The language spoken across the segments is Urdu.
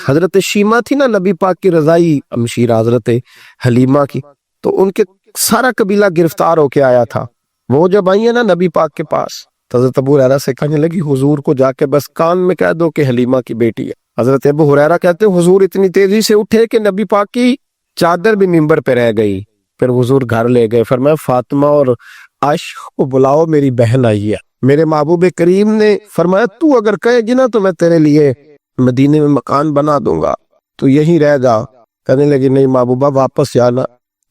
حضرت شیما تھی نا نبی پاک کی رضائی امشیرہ حضرت حلیمہ کی، تو ان کے سارا قبیلہ گرفتار ہو کے آیا تھا. وہ جب آئی ہے نا نبی پاک کے پاس، تو حضرت ابو ہریرہ سے کہنے لگی حضور کو جا کے بس کان میں کہہ دو کہ حلیمہ کی بیٹی ہے. حضرت ابو ہریرہ کہتے ہیں حضور اتنی تیزی سے اٹھے کہ نبی پاک کی چادر بھی منبر پہ رہ گئی. پھر حضور گھر لے گئے، فرمایا فاطمہ اور عائشہ کو بلاؤ، میری بہن آئی ہے. میرے محبوب کریم نے فرمایا تو اگر کہے گی نا تو میں تیرے لیے مدینے میں مکان بنا دوں گا، تو یہیں رہ جا. کہنے لگی نہیں محبوبہ واپس جانا.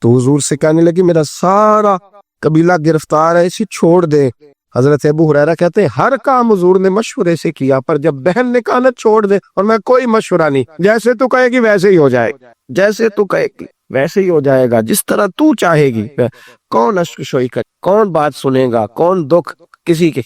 تو حضور سے کہنے لگی میرا سارا قبیلہ گرفتار ہے، اسے چھوڑ دے. حضرت ابو ہریرہ کہتے ہیں ہر کام حضور نے مشورے سے کیا، پر جب بہن نے کہا نا چھوڑ دے، اور میں کوئی مشورہ نہیں، جیسے تو کہے گی ویسے ہی ہو جائے گا، جیسے تو کہے گی ویسے ہی ہو جائے گا، جس طرح تو چاہے گی. کون اشک شوئی کرے، کون بات سنے گا، کون دکھ کسی کے.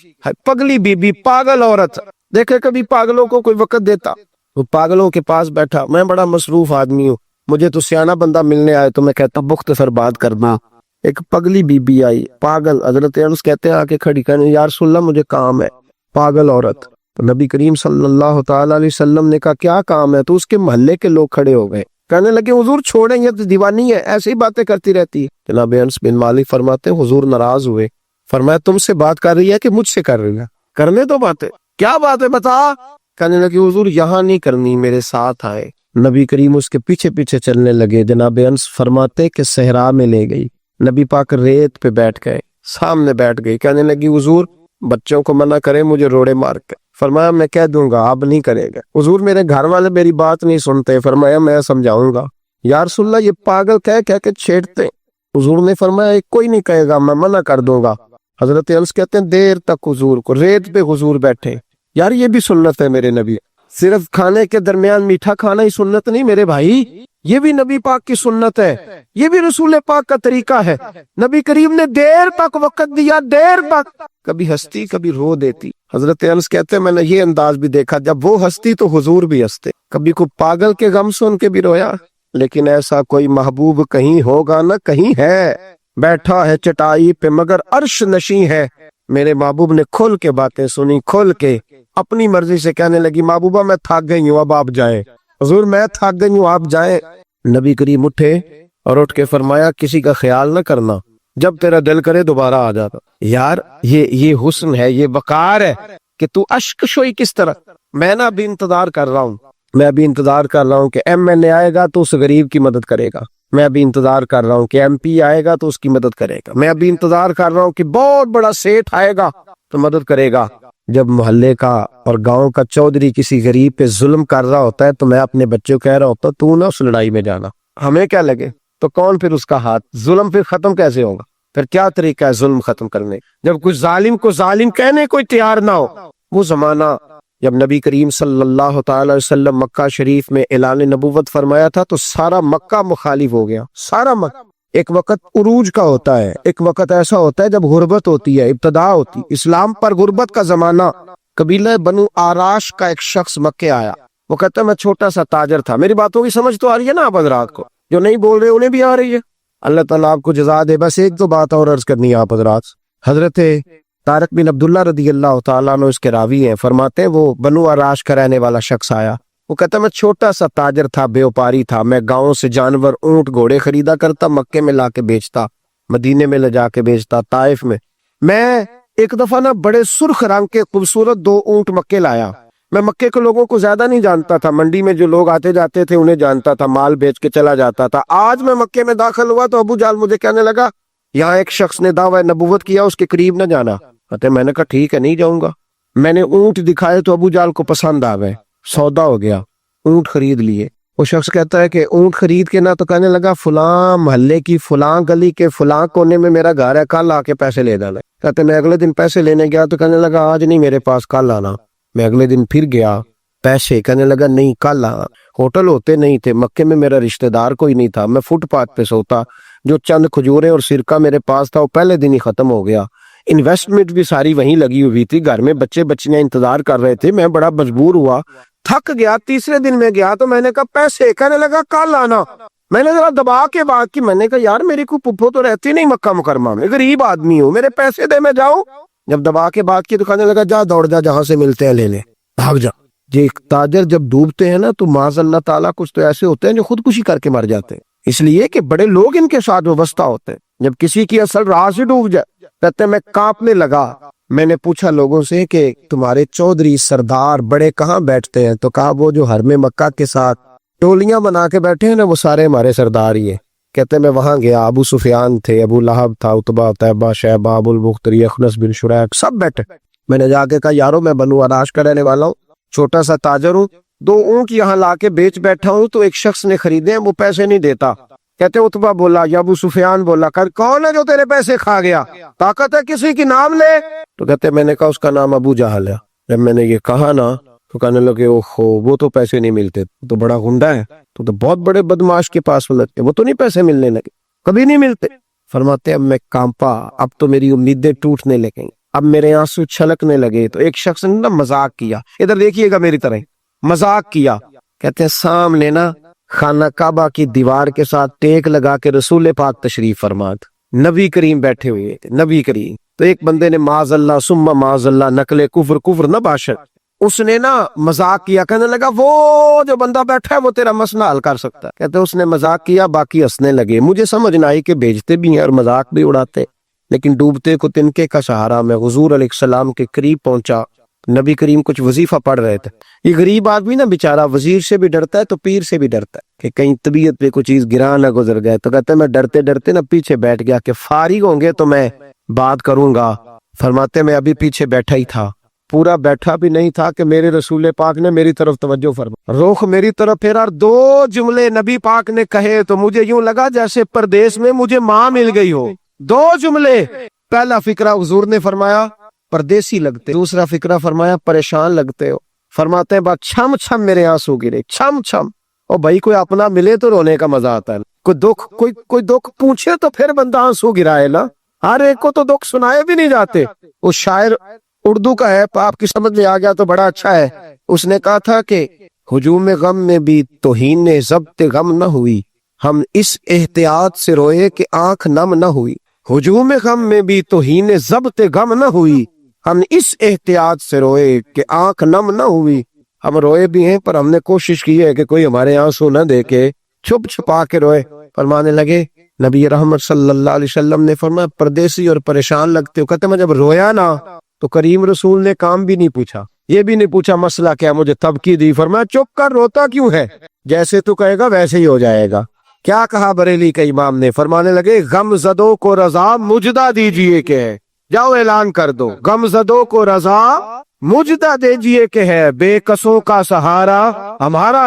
پگلی بی بی، پاگل عورت. دیکھے کبھی پاگلوں کو کوئی وقت دیتا؟ وہ پاگلوں کے پاس بیٹھا، میں بڑا مصروف آدمی ہوں، مجھے تو سیاںا بندہ ملنے آئے تو میں کہتا مختصر بات کرنا. ایک پگلی بی بی آئی، پاگل. حضرت انس کہتے ہیں آ کے کھڑی، کہنے یا رسول اللہ مجھے کام ہے. پاگل عورت. تو نبی کریم صلی اللہ تعالی علیہ وسلم نے کہا کیا کام ہے؟ تو اس کے محلے کے لوگ کھڑے ہو گئے، کہنے لگے حضور چھوڑیں، یہ تو دیوانی ہے، ایسے ہی باتیں کرتی رہتی ہے. جناب انس بن مالک فرماتے ہیں حضور ناراض ہوئے، فرمایا تم سے بات کر رہی ہے کہ مجھ سے کر رہی ہے؟ کرنے دو باتیں. کیا بات ہے بتا. کہنے لگے حضور یہاں نہیں کرنی، میرے ساتھ آئے. نبی کریم اس کے پیچھے پیچھے چلنے لگے. جناب انس فرماتے کہ صحرا میں لے گئی، نبی پاک ریت پہ بیٹھ گئے، سامنے بیٹھ گئی. کہنے لگی حضور بچوں کو منع کرے مجھے روڑے مار کے. فرمایا میں کہہ دوں گا، آپ نہیں کرے گا. حضور میرے گھر والے میری بات نہیں سنتے. فرمایا میں سمجھاؤں گا. یا رسول اللہ یہ پاگل کہہ کے چھیڑتے. حضور نے فرمایا کوئی نہیں کہے گا، میں منع کر دوں گا. حضرت انس کہتے ہیں دیر تک حضور کو ریت پہ حضور بیٹھے. یار یہ بھی سنت ہے میرے نبی، صرف کھانے کے درمیان میٹھا کھانا ہی سنت نہیں میرے بھائی، یہ بھی نبی پاک کی سنت ہے، یہ بھی رسول پاک کا طریقہ ہے. نبی کریم نے دیر تک وقت دیا، دیر تک. کبھی ہستی کبھی رو دیتی. حضرت انس کہتے ہیں میں نے یہ انداز بھی دیکھا، جب وہ ہستی تو حضور بھی ہنستے. کبھی کوئی پاگل کے غم سن کے بھی رویا. لیکن ایسا کوئی محبوب کہیں ہوگا نہ کہیں ہے، بیٹھا ہے چٹائی پہ مگر عرش نشیں ہے. میرے محبوب نے کھل کے باتیں سنی، کھل کے اپنی مرضی سے. کہنے لگی محبوبہ میں تھک گئی ہوں، اب آپ جائیں. حضور میں تھک گئی ہوں، آپ جائیں. نبی کریم اٹھے اور اٹھ کے فرمایا کسی کا خیال نہ کرنا، جب تیرا دل کرے دوبارہ آ جاتا. یار یہ حسن ہے، یہ وقار ہے کہ تو اشک شوئی کس طرح. میں نا ابھی انتظار کر رہا ہوں، میں ابھی انتظار کر رہا ہوں کہ ایم این اے آئے گا تو اس غریب کی مدد کرے گا. میں ابھی انتظار کر رہا ہوں کہ ایم پی آئے گا تو اس کی مدد کرے گا. میں ابھی انتظار کر رہا ہوں کہ بہت بڑا سیٹھ آئے گا تو مدد کرے گا. جب محلے کا اور گاؤں کا چودھری کسی غریب پہ ظلم کر رہا ہوتا ہے تو میں اپنے بچوں کو کہہ رہا ہوتا تو نہ اس لڑائی میں جانا، ہمیں کیا لگے. تو کون پھر اس کا ہاتھ، ظلم پھر ختم کیسے ہوگا؟ پھر کیا طریقہ ہے ظلم ختم کرنے؟ جب کوئی ظالم کو ظالم کہنے کوئی تیار نہ ہو. وہ زمانہ جب نبی کریم صلی اللہ تعالی علیہ وسلم مکہ شریف میں اعلان نبوت فرمایا تھا تو سارا مکہ مخالف ہو گیا، سارا مکہ. ایک وقت عروج کا ہوتا ہے، ایک وقت ایسا ہوتا ہے جب غربت ہوتی ہے، ابتدا ہوتی. اسلام پر غربت کا زمانہ. قبیلہ بنو آراش کا ایک شخص مکے آیا، وہ کہتا ہے میں چھوٹا سا تاجر تھا. میری باتوں کی سمجھ تو آ رہی ہے نا آپ حضرات کو؟ جو نہیں بول رہے انہیں بھی آ رہی ہے. اللہ تعالیٰ آپ کو جزا دے. بس ایک دو بات اور عرض کرنی ہے آپ حضرات. حضرت طارق بن عبداللہ رضی اللہ تعالیٰ عنہ اس کے راوی ہیں، فرماتے ہیں وہ بنو آراش کا رہنے والا شخص آیا. وہ کہتا میں چھوٹا سا تاجر تھا، بیوپاری تھا. میں گاؤں سے جانور اونٹ گھوڑے خریدا کرتا، مکے میں لا کے بیچتا، مدینے میں لے جا کے بیچتا، طائف میں. میں ایک دفعہ نا بڑے سرخ رنگ کے خوبصورت 2 اونٹ مکے لایا. میں مکے کے لوگوں کو زیادہ نہیں جانتا تھا، منڈی میں جو لوگ آتے جاتے تھے انہیں جانتا تھا، مال بیچ کے چلا جاتا تھا. آج میں مکے میں داخل ہوا تو ابو جال مجھے کہنے لگا یہاں ایک شخص نے دعویٰ نبوت کیا، اس کے قریب نہ جانا. میں نے کہا ٹھیک ہے نہیں جاؤں گا. میں نے اونٹ دکھائے تو ابو جال کو پسند آ گئے، سودا ہو گیا، اونٹ خرید لیے. وہ شخص کہتا ہے کہ اونٹ خرید کے نہ تو کہنے لگا فلاں محلے کی فلاں گلی کے فلاں کونے میں میرا گھر ہے، کل آ کے پیسے لے جانا. کہتے میں اگلے دن پیسے لینے گیا تو کہنے لگا آج نہیں میرے پاس، کل آنا. میں اگلے دن پھر گیا، پیسے، کہنے لگا نہیں کل آنا. ہوٹل ہوتے نہیں تھے مکے میں، میرا رشتہ دار کوئی نہیں تھا، میں فٹ پاتھ پہ سوتا. جو چند کھجورے اور سرکہ میرے پاس تھا وہ پہلے دن ہی ختم ہو گیا. انویسٹمنٹ بھی ساری وہیں لگی ہوئی تھی، گھر میں بچے بچیاں انتظار کر رہے تھے. میں بڑا مجبور ہوا، تھک گیا. تیسرے دن میں گیا تو میں نے کہا پیسے، کہنے لگا کل آنا. میں نے ذرا دبا کے بات کی، میں نے کہا یار میری کوئی پھپھو تو رہتی نہیں مکہ مکرمہ میں، غریب آدمی ہوں، میرے پیسے دے میں جاؤں. جب دبا کے بات کی تو کہنے لگا جا دوڑ جا، جہاں سے ملتے ہیں لے لے، بھاگ جا. یہ تاجر جب ڈوبتے ہیں نا تو معاذ اللہ تعالیٰ کچھ تو ایسے ہوتے ہیں جو خودکشی کر کے مر جاتے ہیں، اس لیے کہ بڑے لوگ ان کے ساتھ وابستہ ہوتے ہیں۔ جب کسی کی اصل راہ سے ڈوب جائے کہتے ہیں میں کانپنے لگا۔ میں نے پوچھا لوگوں سے کہ تمہارے چودھری سردار بڑے کہاں بیٹھتے ہیں؟ تو کہا وہ جو حرم مکہ کے ساتھ ٹولیاں بنا کے بیٹھے ہیں نا وہ سارے ہمارے سردار ہی ہیں۔ کہتے ہیں میں وہاں گیا، ابو سفیان تھے، ابو لہب تھا، عتبہ، طیبہ، شیبہ، ابو البختری، اخنس بن شریح، سب بیٹھے۔ میں نے جا کے کہا یارو میں بنو عراش کا رہنے والا ہوں، چھوٹا سا تاجر ہوں، 2 اونٹ یہاں لا کے بیچ بیٹھا ہوں تو ایک شخص نے خریدے ہیں، وہ پیسے نہیں دیتا۔ کہتے عتبہ بولا یا ابو سفیان بولا کون ہے جو تیرے پیسے کھا گیا؟ طاقت ہے کسی کی نام لے؟ تو کہتے میں نے کہا اس کا نام ابو جہل ہے۔ جب میں نے یہ کہا نا تو کہنے لگے اوہو وہ تو پیسے نہیں ملتے، تو بڑا غنڈہ ہے، تو بہت بڑے بدماش کے پاس لگتے، وہ تو نہیں پیسے ملنے لگے، کبھی نہیں ملتے۔ فرماتے اب میں کانپا، اب تو میری امیدیں ٹوٹنے لگیں، اب میرے آنسو چھلکنے لگے۔ تو ایک شخص نے نا مذاق کیا، ادھر دیکھیے گا میری طرح، مذاق کیا۔ کہتے ہیں سامنے نا خانہ کعبہ کی دیوار کے ساتھ ٹیک لگا کے رسول پاک تشریف فرما تھے، نبی کریم بیٹھے ہوئے تھے، نبی کریم۔ تو ایک بندے نے معاذ اللہ ثم معاذ اللہ نقل کفر نہ باشد، اس نے نا مذاق کیا، کہنے لگا وہ جو بندہ بیٹھا ہے وہ تیرا مسئلہ حل کر سکتا ہے۔ کہتے اس نے مذاق کیا، باقی ہنسنے لگے۔ مجھے سمجھ نہ آئی کہ بھیجتے بھی ہیں اور مذاق بھی اڑاتے، لیکن ڈوبتے کو تنکے کا سہارا میں حضور علیہ السلام کے قریب پہنچا۔ نبی کریم کچھ وظیفہ پڑھ رہے تھے۔ یہ غریب آدمی نا بیچارہ وزیر سے بھی ڈرتا ہے تو پیر سے بھی ڈرتا ہے کہ کہیں طبیعت پہ کوئی چیز گرا نہ گزر گئے، تو کہتے ہیں میں ڈرتے ڈرتے نا پیچھے بیٹھ گیا کہ فارغ ہوں گے تو میں بات کروں گا۔ فرماتے میں ابھی پیچھے بیٹھا ہی تھا، پورا بیٹھا بھی نہیں تھا کہ میرے رسول پاک نے میری طرف توجہ فرما، رخ میری طرف پھیرا اور 2 جملے نبی پاک نے کہے تو مجھے یوں لگا جیسے پردیس میں مجھے ماں مل گئی ہو۔ 2 جملے، پہلا فقرہ حضور نے فرمایا پردیسی لگتے، دوسرا فقرہ فرمایا پریشان لگتے ہو۔ فرماتے ہیں بات چھم چھم میرے آنسو گرے، چھم چھم۔ اور بھائی کوئی اپنا ملے تو رونے کا مزہ آتا ہے، کوئی دکھ پوچھے تو پھر بندہ آنسو گرائے نا، ہر ایک کو تو دکھ سنائے بھی نہیں جاتے۔ اس شاعر اردو کا ہے، آپ کی سمجھ میں آ گیا تو بڑا اچھا ہے۔ اس نے کہا تھا کہ ہجوم غم میں بھی توہین ضبط غم نہ ہوئی، ہم اس احتیاط سے روئے کہ آنکھ نم نہ ہوئی۔ ہجوم غم میں بھی توہین ضبط غم نہ ہوئی، ہم اس احتیاط سے روئے کہ آنکھ نم نہ ہوئی۔ ہم روئے بھی ہیں پر ہم نے کوشش کی ہے کہ کوئی ہمارے آنسو نہ دیکھے، چھپ چھپا کے روئے۔ فرمانے لگے نبی رحمت صلی اللہ علیہ وسلم نے فرمایا پردیسی اور پریشان لگتے ہو۔ کہتے میں جب رویا نا تو کریم رسول نے کام بھی نہیں پوچھا، یہ بھی نہیں پوچھا مسئلہ کیا، مجھے تبکی دی۔ فرمایا چپ کر، روتا کیوں ہے؟ جیسے تو کہے گا ویسے ہی ہو جائے گا۔ کیا کہا بریلی کے امام نے؟ فرمانے لگے غم زدوں کو رضا مجدہ دیجئے کہ ہے، جاؤ اعلان کر دو، غم زدوں کو رضا مجدہ دیجئے کہ ہے، بے کسوں کا سہارا ہمارا۔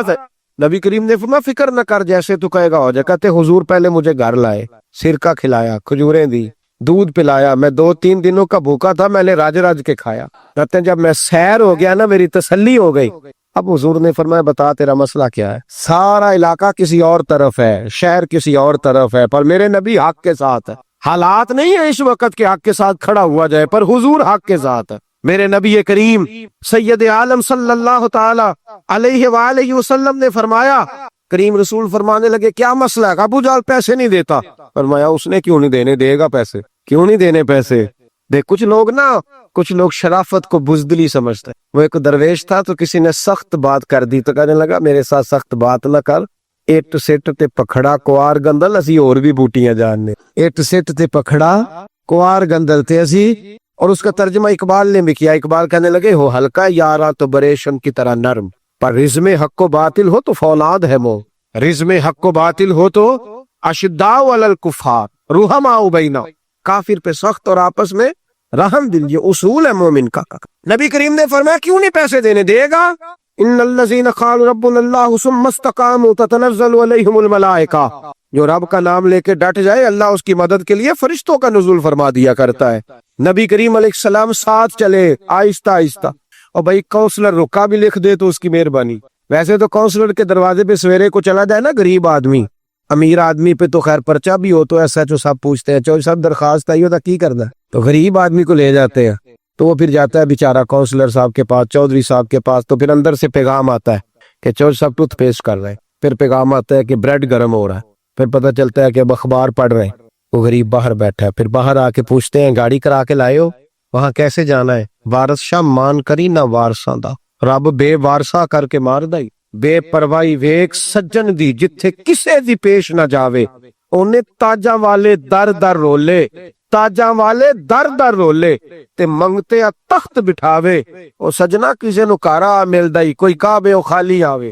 نبی کریم نے فرمایا فکر نہ کر، جیسے تو کہے گا ہو جائے۔ کہتے حضور پہلے مجھے گھر لائے، سرکہ کھلایا، کھجوریں دی، دودھ پلایا، میں 2-3 دنوں کا بھوکا تھا، میں نے راج راج کے کھایا۔ کہتے ہیں جب میں سیر ہو گیا نا میری تسلی ہو گئی۔ اب حضور نے فرمایا بتا تیرا مسئلہ کیا ہے؟ سارا علاقہ کسی اور طرف ہے، شہر کسی اور طرف ہے، پر میرے نبی حق کے ساتھ ہے۔ حالات نہیں ہے اس وقت کے حق کے ساتھ کھڑا ہوا جائے، پر حضور حق کے ساتھ ہے۔ میرے نبی کریم سید عالم صلی اللہ تعالی علیہ وآلہ وسلم نے فرمایا، کریم رسول فرمانے لگے کیا مسئلہ ہے؟ ابو جہل پیسے نہیں دیتا۔ فرمایا اس نے کیوں نہیں دینے، دے گا پیسے، کیوں نہیں دینے پیسے؟ دیکھ کچھ لوگ شرافت کو بزدلی سمجھتے ہیں۔ وہ ایک درویش تھا تو کسی نے سخت بات کر دی تو کہنے لگا میرے ساتھ سخت بات نہ کر، ایٹ سٹ تے پکھڑا کوار گندل، اسی اور بھی بوٹیاں جاننے، ایٹ سٹ تے پکھڑا کوار گندل تے اسی۔ اور اس کا ترجمہ اقبال نے بھی کیا۔ اقبال کہنے لگے ہو ہلکا یارا تو بریشم کی طرح نرم، پر رزم حق و باطل ہو تو فولاد ہے مو، رزم حق و باطل ہو تو اشداء علی الکفار رحماء بینا، کافر پہ سخت اور آپس میں رحم دل، یہ اصول ہے مومن کا۔ نبی کریم نے فرمایا کیوں نہیں پیسے دینے، دے گا۔ ان الذین قالوا ربنا اللہ ثم استقاموا تتنزل علیہم الملائکہ، جو رب کا نام لے کے ڈٹ جائے اللہ اس کی مدد کے لیے فرشتوں کا نزول فرما دیا کرتا ہے۔ نبی کریم علیہ السلام ساتھ چلے آہستہ آہستہ، اور بھائی کونسلر رکا بھی لکھ دے تو اس کی مہربانی۔ ویسے تو کونسلر کے دروازے پہ سویرے کو چلا جائے نا غریب آدمی، امیر آدمی پہ تو خیر پرچہ بھی ہو تو ایس ایچ او صاحب پوچھتے ہیں چوہدری صاحب درخواست آئی ہوتا کی کرنا ہے، تو غریب آدمی کو لے جاتے ہیں تو وہ پھر جاتا ہے بیچارہ کونسلر صاحب کے پاس، چودھری صاحب کے پاس، تو پھر اندر سے پیغام آتا ہے کہ چودھری صاحب ٹوتھ پیسٹ کر رہے ہیں، پھر پیغام آتا ہے کہ بریڈ گرم ہو رہا ہے، پھر پتہ چلتا ہے کہ اب اخبار پڑھ رہے ہیں۔ وہ غریب باہر بیٹھا ہے، پھر باہر آ کے پوچھتے ہیں گاڑی کرا کے لائے ہو، وہاں کیسے جانا ہے؟ وارث شاہ مان کری نہ وارثاں دا، ਰੱਬ ਬੇਵਾਰਸਾ ਕਰਕੇ ਮਾਰਦਾ ਹੀ। ਬੇਪਰਵਾਹੀ ਵੇਖ ਸੱਜਣ ਦੀ, ਜਿੱਥੇ ਕਿਸੇ ਦੀ ਪੇਸ਼ ਨਾ ਜਾਵੇ ਉਹਨੇ ਤਾਜਾਂ ਵਾਲੇ ਦਰ ਦਰ ਰੋਲੇ, ਤਾਜਾਂ ਵਾਲੇ ਦਰ ਦਰ ਰੋਲੇ ਤੇ ਮੰਗਤਿਆਂ ਤਖਤ ਬਿਠਾਵੇ। ਉਹ ਸਜਣਾ ਕਿਸੇ ਨੂੰ ਕਾਰਾ ਮਿਲਦਾ ਹੀ, ਕੋਈ ਕਾਬੇ ਉਹ ਖਾਲੀ ਆਵੇ,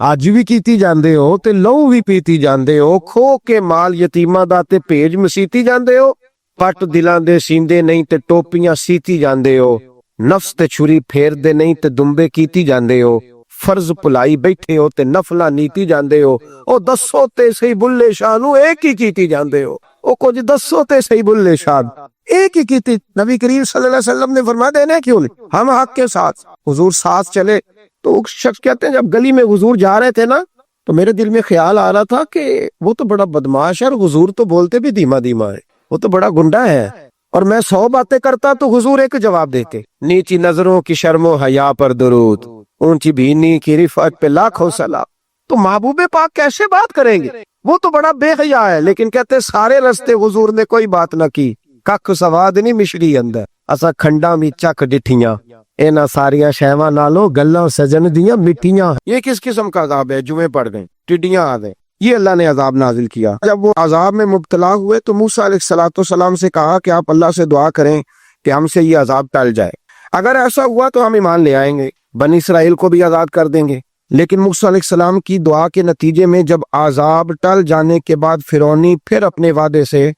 ਅੱਜ ਵੀ ਕੀਤੀ ਜਾਂਦੇ ਹੋ ਤੇ ਲਹੂ ਵੀ ਪੀਤੀ ਜਾਂਦੇ ਹੋ, ਖੋ ਕੇ ਮਾਲ ਯਤੀਮਾਂ ਦਾ ਤੇ ਭੇਜ ਮਸੀਤੀ ਜਾਂਦੇ ਹੋ, ਪੱਟ ਦਿਲਾਂ ਦੇ ਸੀਂਦੇ ਨਹੀਂ ਤੇ ਟੋਪੀਆਂ ਸੀਤੀ ਜਾਂਦੇ ਹੋ, ਨਫਸ ਤੇ ਛੁਰੀ ਫੇਰਦੇ ਨਹੀਂ ਤੇ ਦੁੰਬੇ ਕੀਤੀ ਜਾਂਦੇ ਹੋ, ਫਰਜ਼ ਭੁਲਾਈ ਬੈਠੇ ਹੋ ਤੇ ਨਫਲਾਂ ਨੀਤੀ ਜਾਂਦੇ ਹੋ। ਉਹ ਦੱਸੋ ਤੇ ਸਹੀ ਬੁੱਲੇ ਸ਼ਾਹ ਨੂੰ ਇਹ ਕੀ ਕੀਤੀ ਜਾਂਦੇ ਹੋ, ਉਹ ਕੁਝ ਦੱਸੋ ਤੇ ਸਹੀ ਬੁੱਲੇ ਸ਼ਾਹ ایک ہی کی تھی۔ نبی کریم صلی اللہ علیہ وسلم نے فرما دینا کیوں نہیں، ہم حق کے ساتھ، حضور ساتھ چلے۔ تو ایک شخص کہتے ہیں جب گلی میں حضور جا رہے تھے نا تو میرے دل میں خیال آ رہا تھا کہ وہ تو بڑا بدماش ہے اور حضور تو بولتے بھی دھیما دھیما ہے، وہ تو بڑا گنڈا ہے، اور میں 100 باتیں کرتا تو حضور ایک جواب دیتے، نیچی نظروں کی شرم و حیا پر درود، اونچی بینی کی رفعت پہ لاکھوں سلام۔ تو محبوب پاک کیسے بات کریں گے، وہ تو بڑا بے حیا ہے، لیکن کہتے سارے رستے حضور نے کوئی بات نہ کی، ککھ سواد نہیں مشری اندر، اسا کھنڈا میں چک ڈٹھیاں، اینا ساریاں شہواں نالوں گلاں سجن دیاں مٹیاں۔ یہ کس قسم کا عذاب ہے، جمعے پڑھ گئے ٹڈیاں آ گئے، یہ اللہ نے عذاب نازل کیا۔ جب وہ عذاب میں مبتلا ہوئے تو موسیٰ علیہ السلام سے کہا کہ آپ اللہ سے دعا کریں کہ ہم سے یہ عذاب ٹل جائے، اگر ایسا ہوا تو ہم ایمان لے آئیں گے، بنی اسرائیل کو بھی آزاد کر دیں گے۔ لیکن موسیٰ علیہ السلام کی دعا کے نتیجے میں جب عذاب ٹل جانے کے بعد فرعونی پھر اپنے وعدے سے